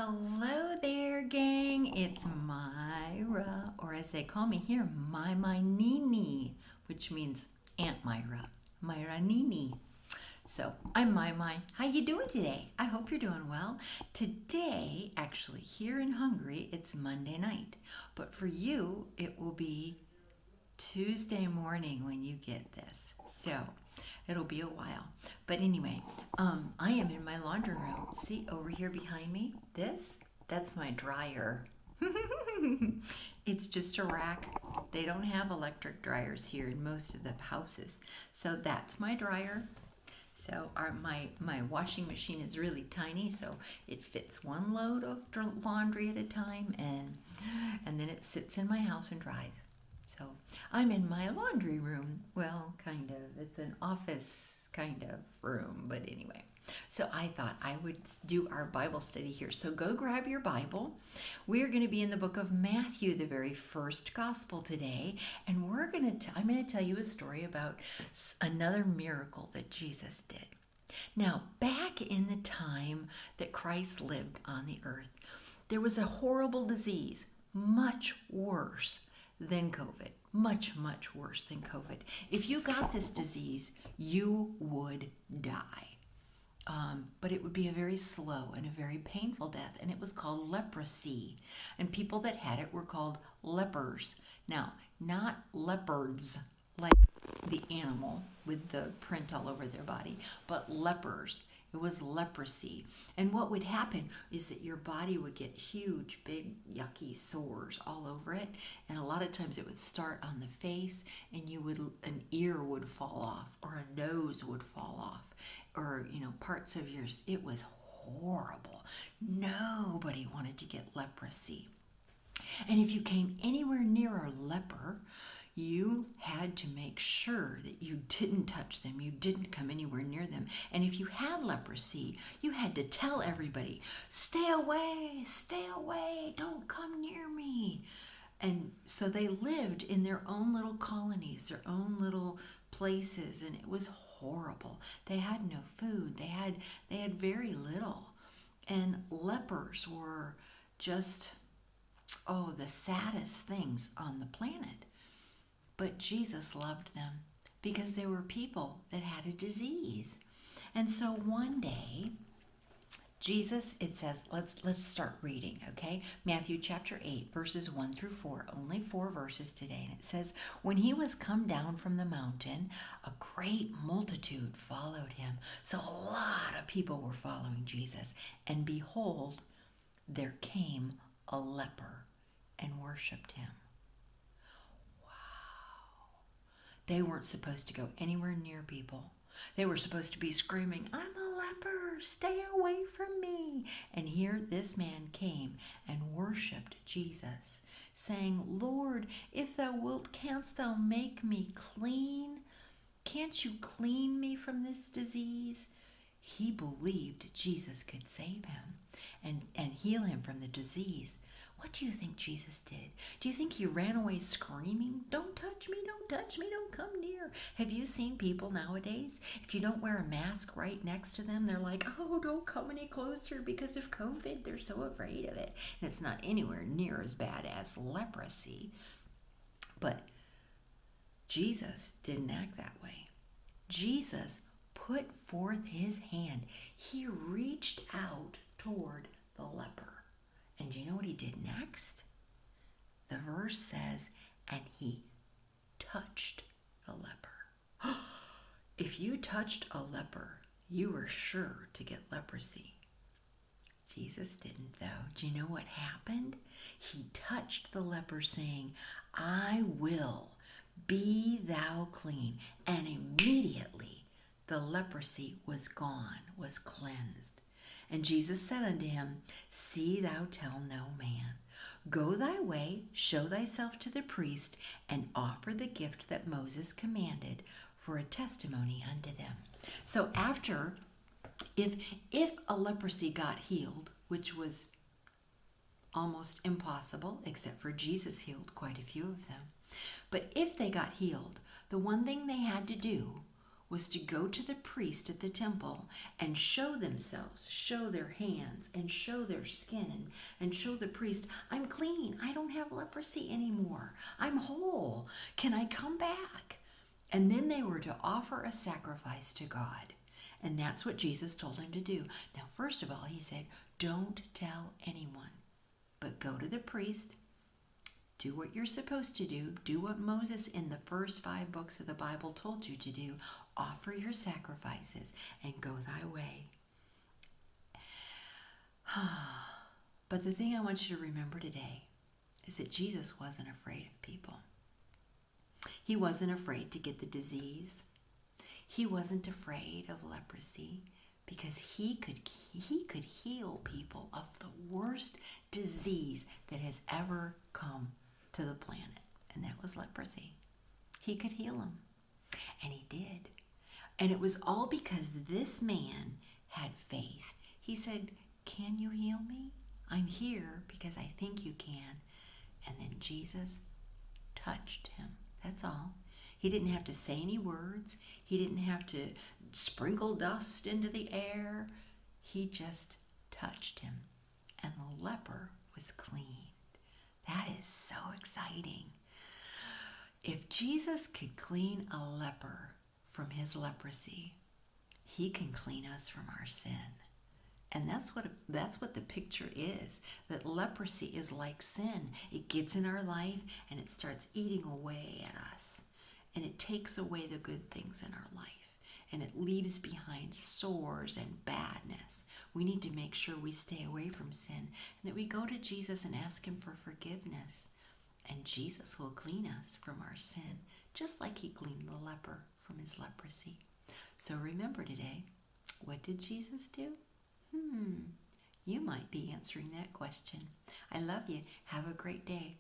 Hello there, gang. It's Myra, or as they call me here, my Nini, which means Aunt Myra, Myra Nini. So I'm My. How you doing today? I hope you're doing well. Today, actually, here in Hungary, it's Monday night, but for you, it will be Tuesday morning when you get this. So it'll be a while. But anyway, I am in my laundry room. See over here behind me? That's my dryer. It's just a rack. They don't have electric dryers here in most of the houses. So that's my dryer. So my washing machine is really tiny, so it fits one load of laundry at a time, and then it sits in my house and dries. So I'm in my laundry room. Well, kind of. It's an office kind of room, but anyway. So I thought I would do our Bible study here. So go grab your Bible. We are going to be in the book of Matthew, the very first gospel today, and I'm going to tell you a story about another miracle that Jesus did. Now, back in the time that Christ lived on the earth, there was a horrible disease, much worse than COVID. Much, much worse than COVID. If you got this disease, you would die. But it would be a very slow and a very painful death, and it was called leprosy. And people that had it were called lepers. Now, not leopards like the animal with the print all over their body, but lepers. It was leprosy. And what would happen is that your body would get huge, big, yucky sores all over it. And a lot of times it would start on the face, and an ear would fall off, or a nose would fall off, or, parts of yours. It was horrible. Nobody wanted to get leprosy. And if you came anywhere near a leper, you had to make sure that you didn't touch them. You didn't come anywhere near them. And if you had leprosy, you had to tell everybody, stay away, don't come near me. And so they lived in their own little colonies, their own little places, and it was horrible. They had no food. They had very little. And lepers were just, the saddest things on the planet. But Jesus loved them because they were people that had a disease. And so one day, Jesus, it says, let's start reading, okay? Matthew chapter 8, verses 1 through 4, only 4 verses today. And it says, when he was come down from the mountain, a great multitude followed him. So a lot of people were following Jesus. And behold, there came a leper and worshiped him. They weren't supposed to go anywhere near people. They were supposed to be screaming, I'm a leper, stay away from me. And here this man came and worshiped Jesus, saying, Lord, if thou wilt, canst thou make me clean? Can't you clean me from this disease? He believed Jesus could save him and heal him from the disease. What do you think Jesus did? Do you think he ran away screaming, don't touch me, don't come near? Have you seen people nowadays? If you don't wear a mask right next to them, they're like, oh, don't come any closer because of COVID. They're so afraid of it. And it's not anywhere near as bad as leprosy. But Jesus didn't act that way. Jesus put forth his hand. He reached out toward the leper. And you know what he did next? The verse says, and he touched the leper. If you touched a leper, you were sure to get leprosy. Jesus didn't, though. Do you know what happened? He touched the leper, saying, I will, be thou clean. And immediately the leprosy was gone, was cleansed. And Jesus said unto him, see thou tell no man. Go thy way, show thyself to the priest, and offer the gift that Moses commanded for a testimony unto them. So after, if a leprosy got healed, which was almost impossible, except for Jesus healed quite a few of them, but if they got healed, the one thing they had to do was to go to the priest at the temple and show themselves, show their hands, and show their skin, and show the priest, I'm clean. I don't have leprosy anymore. I'm whole. Can I come back? And then they were to offer a sacrifice to God. And that's what Jesus told them to do. Now, first of all, he said, don't tell anyone, but go to the priest. Do what you're supposed to do. Do what Moses in the first 5 books of the Bible told you to do. Offer your sacrifices and go thy way. But the thing I want you to remember today is that Jesus wasn't afraid of people. He wasn't afraid to get the disease. He wasn't afraid of leprosy because he could heal people of the worst disease that has ever come to the planet, and that was leprosy. He could heal them, and he did. And it was all because this man had faith. He said, can you heal me? I'm here because I think you can. And then Jesus touched him. That's all. He didn't have to say any words. He didn't have to sprinkle dust into the air. He just touched him, and the leper was clean. That is so exciting. If Jesus could clean a leper from his leprosy, he can clean us from our sin. And that's what the picture is, that leprosy is like sin. It gets in our life and it starts eating away at us. And it takes away the good things in our life. And it leaves behind sores and badness. We need to make sure we stay away from sin and that we go to Jesus and ask him for forgiveness. And Jesus will clean us from our sin, just like he cleaned the leper from his leprosy. So remember today, what did Jesus do? You might be answering that question. I love you. Have a great day.